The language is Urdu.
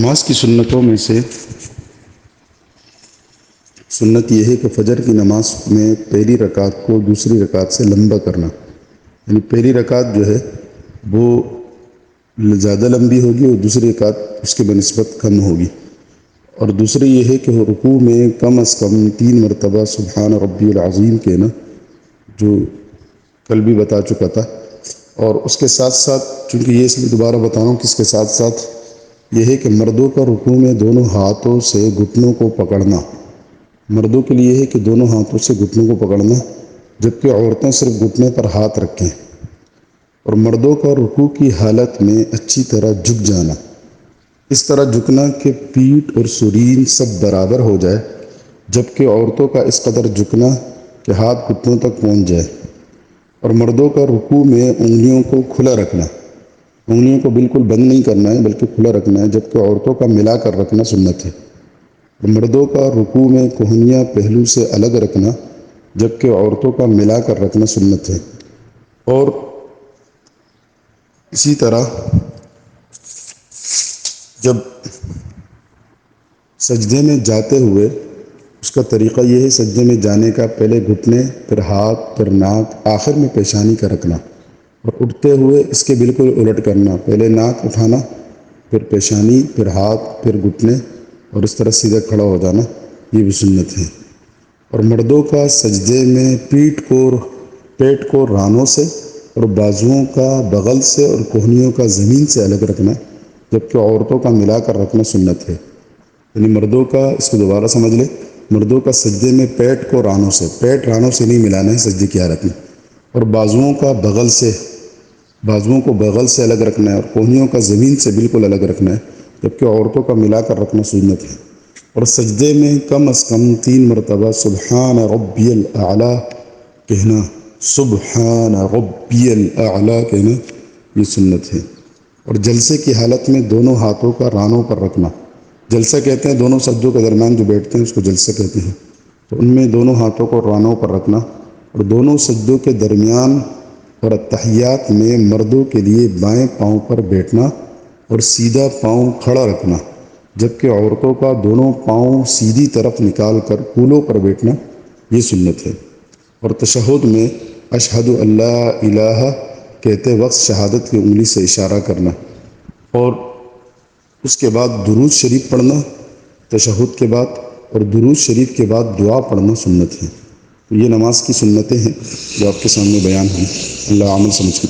نماز کی سنتوں میں سے سنت یہ ہے کہ فجر کی نماز میں پہلی رکعت کو دوسری رکعت سے لمبا کرنا، یعنی پہلی رکعت جو ہے وہ زیادہ لمبی ہوگی اور دوسری رکعت اس کے بنسبت کم ہوگی۔ اور دوسری یہ ہے کہ وہ رکوع میں کم از کم 3 مرتبہ سبحان ربی العظیم کہنا، جو کل بھی بتا چکا تھا۔ اور اس کے ساتھ ساتھ، چونکہ یہ اس لیے دوبارہ بتاؤں کہ اس کے ساتھ ساتھ یہ ہے کہ مردوں کا رکوع میں دونوں ہاتھوں سے گھٹنوں کو پکڑنا، مردوں کے لیے ہے کہ دونوں ہاتھوں سے گھٹنوں کو پکڑنا، جبکہ عورتیں صرف گھٹنے پر ہاتھ رکھیں۔ اور مردوں کا رکوع کی حالت میں اچھی طرح جھک جانا، اس طرح جھکنا کہ پیٹھ اور سرین سب برابر ہو جائے، جبکہ عورتوں کا اس قدر جھکنا کہ ہاتھ گھٹنوں تک پہنچ جائے۔ اور مردوں کا رکوع میں انگلیوں کو کھلا رکھنا، انگلیوں کو بالکل بند نہیں کرنا ہے بلکہ کھلا رکھنا ہے، جبکہ عورتوں کا ملا کر رکھنا سنت ہے۔ اور مردوں کا رکوع میں کوہنیاں پہلو سے الگ رکھنا، جبکہ عورتوں کا ملا کر رکھنا سنت ہے۔ اور اسی طرح جب سجدے میں جاتے ہوئے اس کا طریقہ یہ ہے، سجدے میں جانے کا پہلے گھٹنے، پھر ہاتھ، پھر ناک، آخر میں پیشانی کا رکھنا۔ اور اٹھتے ہوئے اس کے بالکل الٹ کرنا، پہلے ناک اٹھانا، پھر پیشانی، پھر ہاتھ، پھر گھٹنے، اور اس طرح سیدھا کھڑا ہو جانا، یہ بھی سنت ہے۔ اور مردوں کا سجدے میں پیٹ کو رانوں سے اور بازوؤں کا بغل سے اور کوہنیوں کا زمین سے الگ رکھنا، جبکہ عورتوں کا ملا کر رکھنا سنت ہے۔ یعنی مردوں کا، اس کو دوبارہ سمجھ لیں، مردوں کا سجدے میں پیٹ کو رانوں سے نہیں ملانا ہے سجدے کی حالت میں، اور بازوؤں کو بغل سے الگ رکھنا ہے، اور کوہنیوں کا زمین سے بالکل الگ رکھنا ہے، جبکہ عورتوں کا ملا کر رکھنا سنت ہے۔ اور سجدے میں کم از کم 3 مرتبہ سبحان ربی الاعلیٰ کہنا، سبحان ربی الاعلیٰ کہنا، یہ سنت ہے۔ اور جلسے کی حالت میں دونوں ہاتھوں کا رانوں پر رکھنا، جلسہ کہتے ہیں دونوں سجدوں کے درمیان جو بیٹھتے ہیں اس کو جلسہ کہتے ہیں، تو ان میں دونوں ہاتھوں کو رانوں پر رکھنا۔ اور دونوں سجدوں کے درمیان اور اتحیات میں مردوں کے لیے بائیں پاؤں پر بیٹھنا اور سیدھا پاؤں کھڑا رکھنا، جبکہ عورتوں کا دونوں پاؤں سیدھی طرف نکال کر کولوں پر بیٹھنا، یہ سنت ہے۔ اور تشہد میں اشہد ان لا الہ کہتے وقت شہادت کی انگلی سے اشارہ کرنا، اور اس کے بعد درود شریف پڑھنا تشہد کے بعد، اور درود شریف کے بعد دعا پڑھنا سنت ہے۔ یہ نماز کی سنتیں ہیں جو آپ کے سامنے بیان ہیں۔ اللہ عمل سمجھ کے